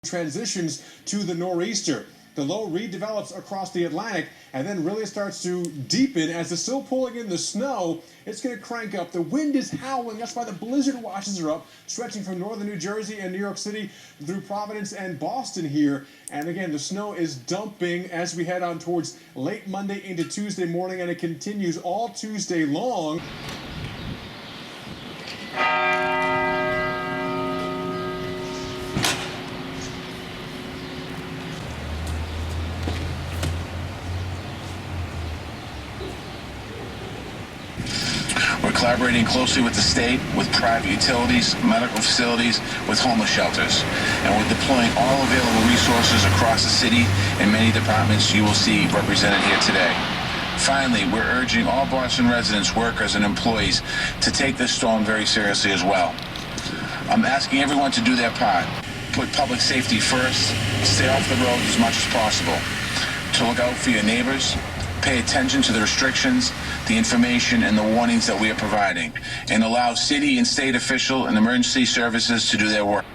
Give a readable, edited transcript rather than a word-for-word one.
transitions to the nor'easter. The low redevelops across the Atlantic and then really starts to deepen as it's still pulling in the snow. It's going to crank up. The wind is howling. That's why the blizzard watches are up, stretching from northern New Jersey and New York City through Providence and Boston here. And again, the snow is dumping as we head on towards late Monday into Tuesday morning, and it continues all Tuesday long. We're collaborating closely with the state, with private utilities, medical facilities, with homeless shelters. And we're deploying all available resources across the city and many departments you will see represented here today. Finally, we're urging all Boston residents, workers, and employees to take this storm very seriously as well. I'm asking everyone to do their part. Put public safety first, stay off the road as much as possible, to look out for your neighbors, pay attention to the restrictions, the information, and the warnings that we are providing, and allow city and state official and emergency services to do their work.